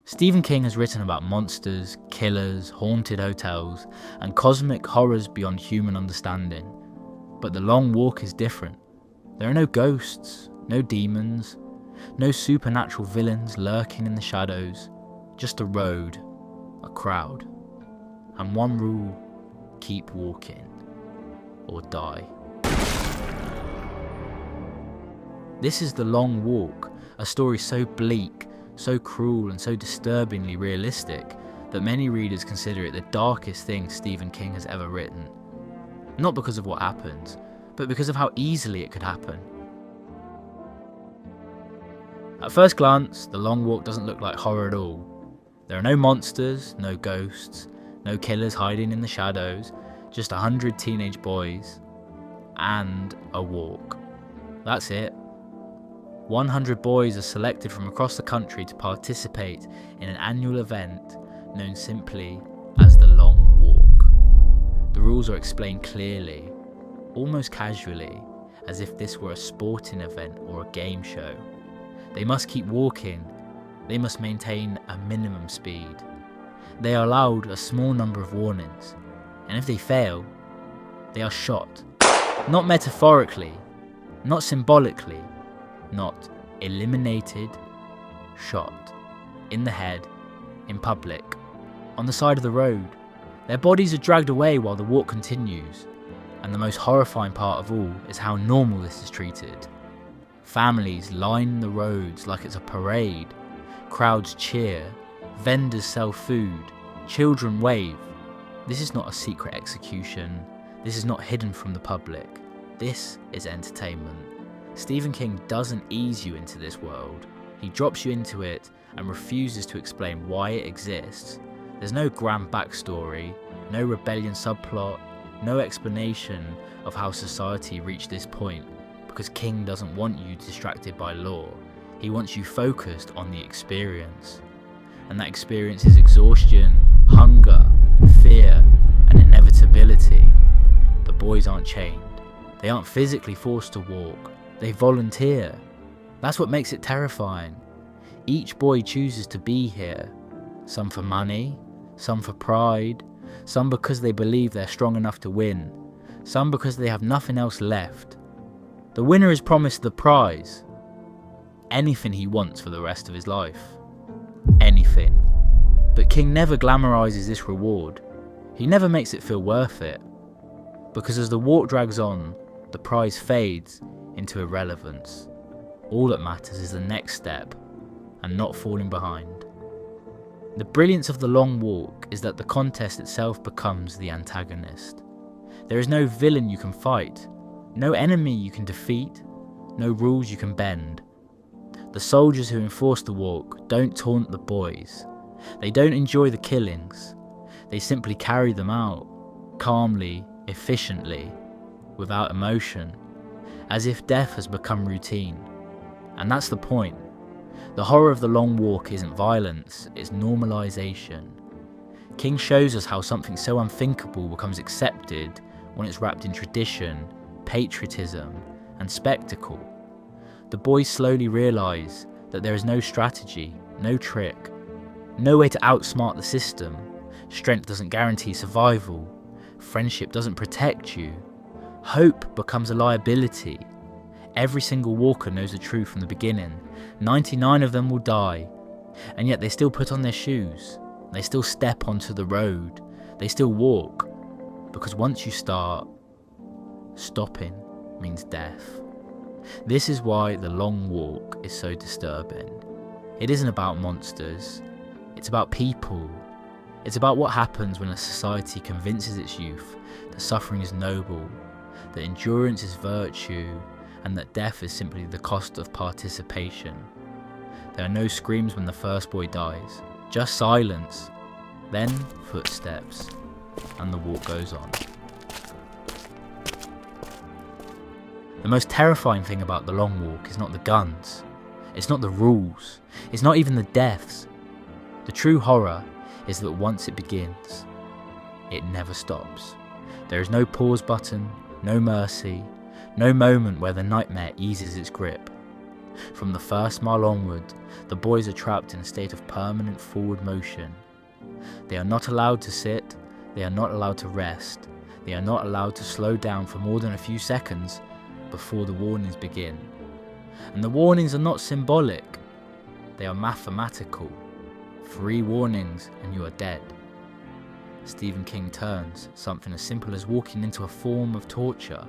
Stephen King has written about monsters, killers, haunted hotels, and cosmic horrors beyond human understanding. But The Long Walk is different. There are no ghosts, no demons, no supernatural villains lurking in the shadows, just a road, a crowd, and one rule: keep walking, or die. This is The Long Walk, a story so bleak, so cruel and so disturbingly realistic that many readers consider it the darkest thing Stephen King has ever written. Not because of what happens, but because of how easily it could happen. At first glance, The Long Walk doesn't look like horror at all. There are no monsters, no ghosts, no killers hiding in the shadows, just 100 teenage boys, and a walk. That's it. 100 boys are selected from across the country to participate in an annual event known simply as The Long Walk. The rules are explained clearly, almost casually, as if this were a sporting event or a game show. They must keep walking. They must maintain a minimum speed. They are allowed a small number of warnings, and if they fail, they are shot. Not metaphorically, not symbolically, not eliminated, shot. In the head, in public, on the side of the road. Their bodies are dragged away while the walk continues. And the most horrifying part of all is how normal this is treated. Families line the roads like it's a parade. Crowds cheer. Vendors sell food. Children wave. This is not a secret execution. This is not hidden from the public. This is entertainment. Stephen King doesn't ease you into this world. He drops you into it and refuses to explain why it exists. There's no grand backstory, no rebellion subplot, no explanation of how society reached this point, because King doesn't want you distracted by lore. He wants you focused on the experience. And that experience is exhaustion, hunger, fear, and inevitability. The boys aren't chained. They aren't physically forced to walk. They volunteer. That's what makes it terrifying. Each boy chooses to be here. Some for money, some for pride, some because they believe they're strong enough to win, some because they have nothing else left. The winner is promised the prize. Anything he wants for the rest of his life. Anything. But King never glamorizes this reward. He never makes it feel worth it. Because as the walk drags on, the prize fades into irrelevance. All that matters is the next step, and not falling behind. The brilliance of The Long Walk is that the contest itself becomes the antagonist. There is no villain you can fight, no enemy you can defeat, no rules you can bend. The soldiers who enforce the walk don't taunt the boys. They don't enjoy the killings. They simply carry them out, calmly, efficiently, without emotion, as if death has become routine. And that's the point. The horror of The Long Walk isn't violence, it's normalization. King shows us how something so unthinkable becomes accepted when it's wrapped in tradition, patriotism, and spectacle. The boys slowly realise that there is no strategy, no trick, no way to outsmart the system. Strength doesn't guarantee survival. Friendship doesn't protect you. Hope becomes a liability. Every single walker knows the truth from the beginning. 99 of them will die, and yet they still put on their shoes. They still step onto the road. They still walk, because once you start, stopping means death. This is why The Long Walk is so disturbing. It isn't about monsters. It's about people. It's about what happens when a society convinces its youth that suffering is noble, that endurance is virtue, and that death is simply the cost of participation. There are no screams when the first boy dies, just silence, then footsteps, and the walk goes on. The most terrifying thing about The Long Walk is not the guns, it's not the rules, it's not even the deaths. The true horror is that once it begins, it never stops. There is no pause button, no mercy, no moment where the nightmare eases its grip. From the first mile onward, the boys are trapped in a state of permanent forward motion. They are not allowed to sit, they are not allowed to rest, they are not allowed to slow down for more than a few seconds before the warnings begin. And the warnings are not symbolic, they are mathematical. 3 warnings and you are dead. Stephen King turns something as simple as walking into a form of torture.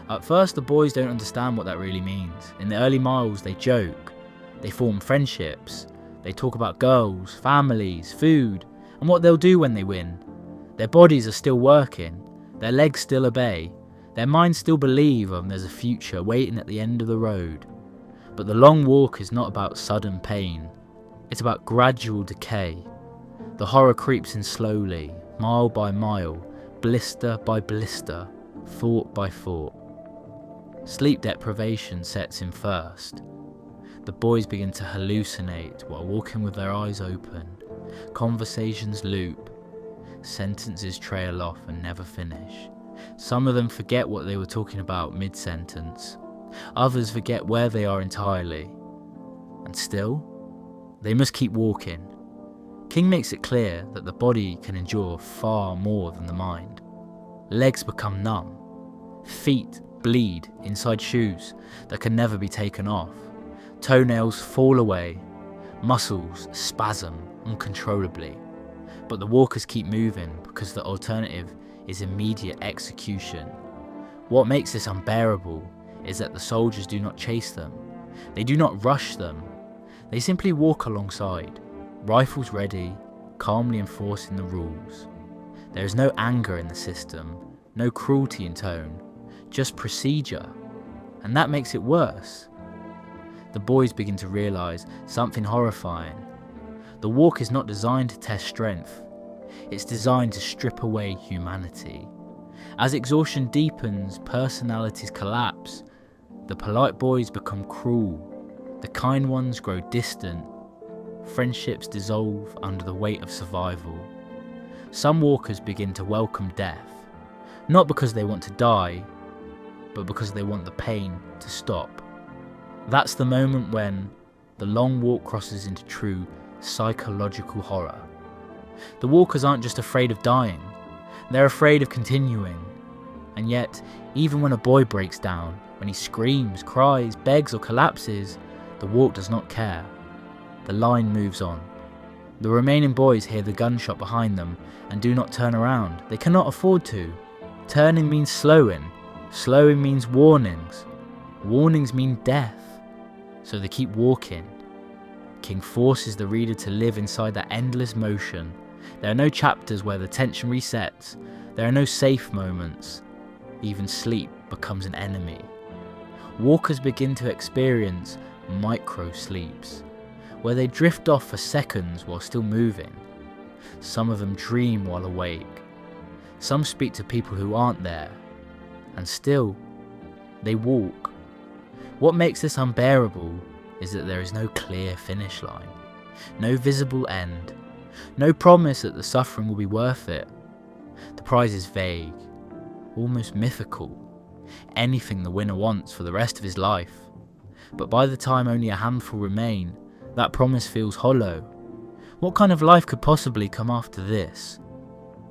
At first the boys don't understand what that really means. In the early miles they joke, they form friendships, they talk about girls, families, food, and what they'll do when they win. Their bodies are still working, their legs still obey, their minds still believe there's a future waiting at the end of the road. But the long walk is not about sudden pain, it's about gradual decay. The horror creeps in slowly, mile by mile, blister by blister, thought by thought. Sleep deprivation sets in first. The boys begin to hallucinate while walking with their eyes open. Conversations loop. Sentences trail off and never finish. Some of them forget what they were talking about mid-sentence. Others forget where they are entirely. And still, they must keep walking. King makes it clear that the body can endure far more than the mind. Legs become numb. Feet bleed inside shoes that can never be taken off. Toenails fall away. Muscles spasm uncontrollably. But the walkers keep moving because the alternative is immediate execution. What makes this unbearable is that the soldiers do not chase them. They do not rush them. They simply walk alongside, rifles ready, calmly enforcing the rules. There is no anger in the system, no cruelty in tone, just procedure, and that makes it worse. The boys begin to realise something horrifying. The walk is not designed to test strength, it's designed to strip away humanity. As exhaustion deepens, personalities collapse. The polite boys become cruel, the kind ones grow distant, friendships dissolve under the weight of survival. Some walkers begin to welcome death, not because they want to die, but because they want the pain to stop. That's the moment when the long walk crosses into true psychological horror. The walkers aren't just afraid of dying, they're afraid of continuing. And yet, even when a boy breaks down, when he screams, cries, begs or collapses, the walk does not care. The line moves on. The remaining boys hear the gunshot behind them and do not turn around. They cannot afford to. Turning means slowing. Slowing means warnings. Warnings mean death. So they keep walking. King forces the reader to live inside that endless motion. There are no chapters where the tension resets. There are no safe moments. Even sleep becomes an enemy. Walkers begin to experience micro-sleeps, where they drift off for seconds while still moving. Some of them dream while awake. Some speak to people who aren't there. And still, they walk. What makes this unbearable is that there is no clear finish line, no visible end, no promise that the suffering will be worth it. The prize is vague, almost mythical, anything the winner wants for the rest of his life. But by the time only a handful remain, that promise feels hollow. What kind of life could possibly come after this?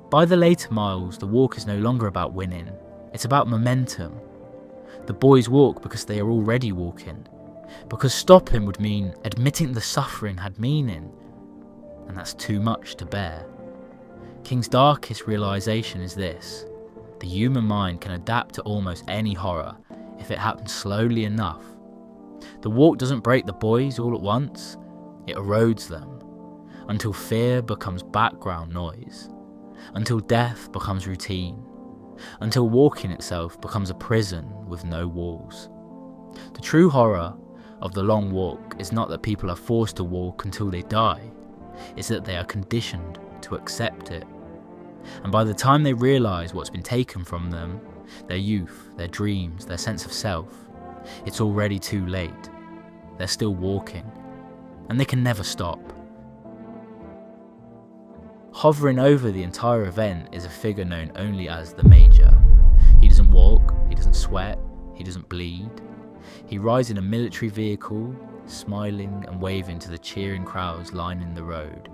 By the later miles, the walk is no longer about winning, it's about momentum. The boys walk because they are already walking, because stopping would mean admitting the suffering had meaning, and that's too much to bear. King's darkest realisation is this: the human mind can adapt to almost any horror if it happens slowly enough. The walk doesn't break the boys all at once, it erodes them, until fear becomes background noise, until death becomes routine, until walking itself becomes a prison with no walls. The true horror of the long walk is not that people are forced to walk until they die, it's that they are conditioned to accept it. And by the time they realise what's been taken from them, their youth, their dreams, their sense of self, it's already too late. They're still walking, and they can never stop. Hovering over the entire event is a figure known only as the Major. He doesn't walk, he doesn't sweat, he doesn't bleed. He rides in a military vehicle, smiling and waving to the cheering crowds lining the road.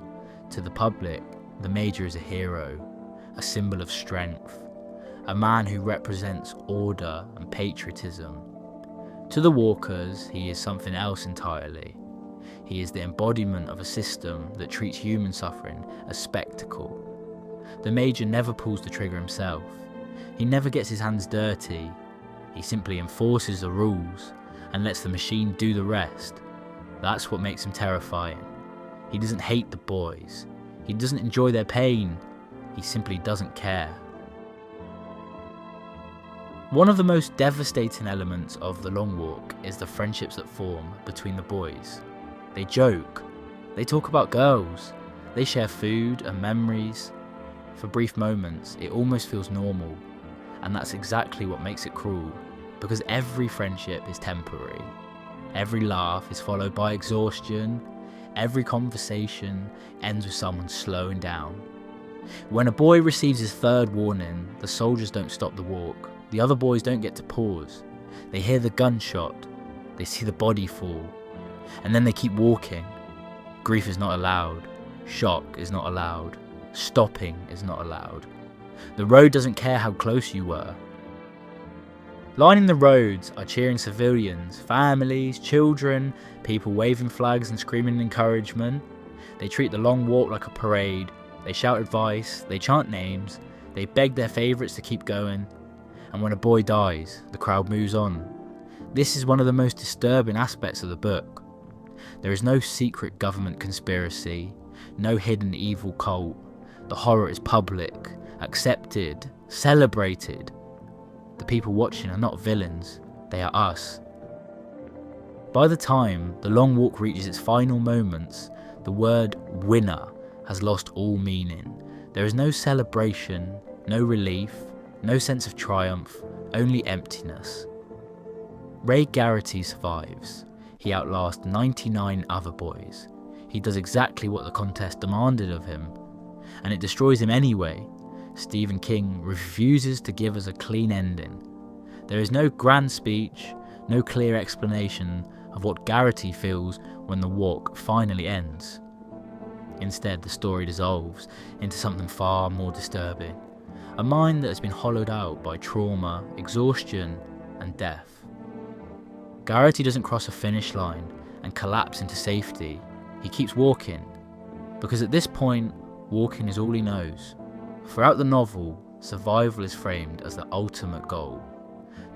To the public, the Major is a hero, a symbol of strength, a man who represents order and patriotism. To the walkers, he is something else entirely. He is the embodiment of a system that treats human suffering as spectacle. The Major never pulls the trigger himself. He never gets his hands dirty. He simply enforces the rules and lets the machine do the rest. That's what makes him terrifying. He doesn't hate the boys. He doesn't enjoy their pain. He simply doesn't care. One of the most devastating elements of The Long Walk is the friendships that form between the boys. They joke. They talk about girls. They share food and memories. For brief moments, it almost feels normal. And that's exactly what makes it cruel, because every friendship is temporary. Every laugh is followed by exhaustion. Every conversation ends with someone slowing down. When a boy receives his third warning, the soldiers don't stop the walk. The other boys don't get to pause. They hear the gunshot. They see the body fall. And then they keep walking. Grief is not allowed. Shock is not allowed. Stopping is not allowed. The road doesn't care how close you were. Lining the roads are cheering civilians, families, children, people waving flags and screaming encouragement. They treat the long walk like a parade. They shout advice, they chant names, they beg their favourites to keep going. And when a boy dies, the crowd moves on. This is one of the most disturbing aspects of the book. There is no secret government conspiracy, no hidden evil cult. The horror is public, accepted, celebrated. The people watching are not villains, they are us. By the time The Long Walk reaches its final moments, the word winner has lost all meaning. There is no celebration, no relief, no sense of triumph, only emptiness. Ray Garrity survives. He outlasts 99 other boys. He does exactly what the contest demanded of him, and it destroys him anyway. Stephen King refuses to give us a clean ending. There is no grand speech, no clear explanation of what Garrity feels when the walk finally ends. Instead, the story dissolves into something far more disturbing. A mind that has been hollowed out by trauma, exhaustion, and death. Garrity doesn't cross a finish line and collapse into safety. He keeps walking, because at this point, walking is all he knows. Throughout the novel, survival is framed as the ultimate goal.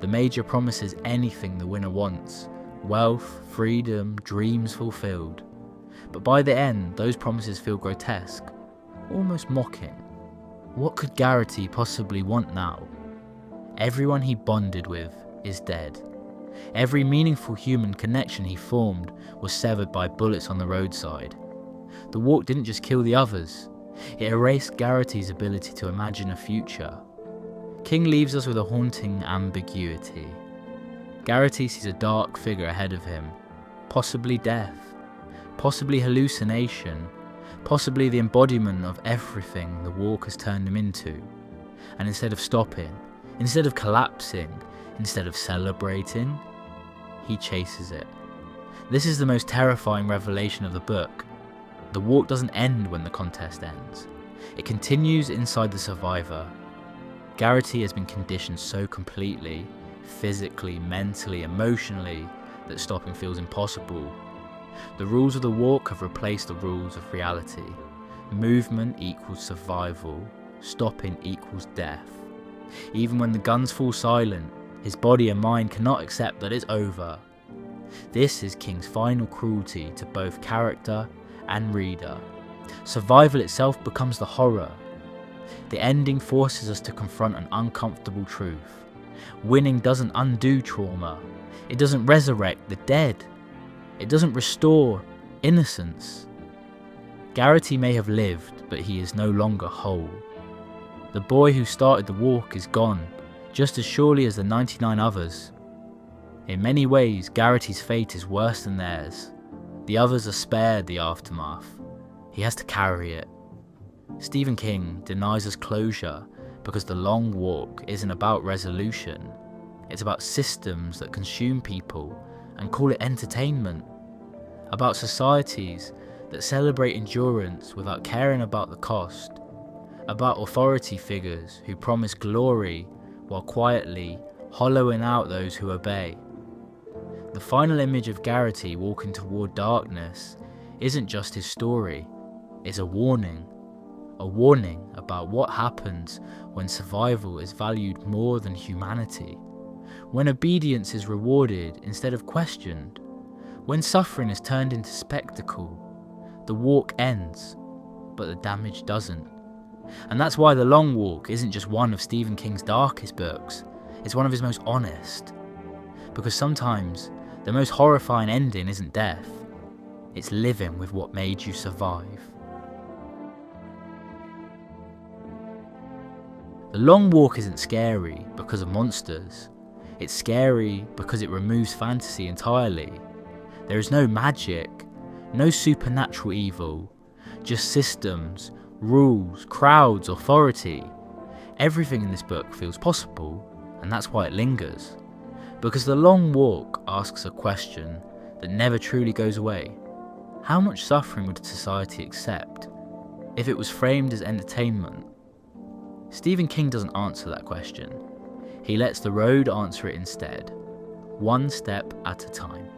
The Major promises anything the winner wants: wealth, freedom, dreams fulfilled. But by the end, those promises feel grotesque, almost mocking. What could Garrity possibly want now? Everyone he bonded with is dead. Every meaningful human connection he formed was severed by bullets on the roadside. The walk didn't just kill the others, it erased Garrity's ability to imagine a future. King leaves us with a haunting ambiguity. Garrity sees a dark figure ahead of him, possibly death, possibly hallucination, possibly the embodiment of everything the walk has turned him into. And instead of stopping, instead of collapsing, instead of celebrating, he chases it. This is the most terrifying revelation of the book. The walk doesn't end when the contest ends. It continues inside the survivor. Garrity has been conditioned so completely, physically, mentally, emotionally, that stopping feels impossible. The rules of the walk have replaced the rules of reality. Movement equals survival. Stopping equals death. Even when the guns fall silent, his body and mind cannot accept that it's over. This is King's final cruelty to both character and reader. Survival itself becomes the horror. The ending forces us to confront an uncomfortable truth. Winning doesn't undo trauma. It doesn't resurrect the dead. It doesn't restore innocence. Garrity may have lived, but he is no longer whole. The boy who started the walk is gone, just as surely as the 99 others. In many ways, Garrity's fate is worse than theirs. The others are spared the aftermath. He has to carry it. Stephen King denies us closure because The Long Walk isn't about resolution. It's about systems that consume people and call it entertainment. About societies that celebrate endurance without caring about the cost. About authority figures who promise glory while quietly hollowing out those who obey. The final image of Garrity walking toward darkness isn't just his story, it's a warning. A warning about what happens when survival is valued more than humanity. When obedience is rewarded instead of questioned. When suffering is turned into spectacle. The walk ends, but the damage doesn't. And that's why The Long Walk isn't just one of Stephen King's darkest books, it's one of his most honest. Because sometimes, the most horrifying ending isn't death, it's living with what made you survive. The Long Walk isn't scary because of monsters, it's scary because it removes fantasy entirely. There is no magic, no supernatural evil, just systems, rules, crowds, authority. Everything in this book feels possible, and that's why it lingers. Because The Long Walk asks a question that never truly goes away. How much suffering would society accept if it was framed as entertainment? Stephen King doesn't answer that question. He lets the road answer it instead, one step at a time.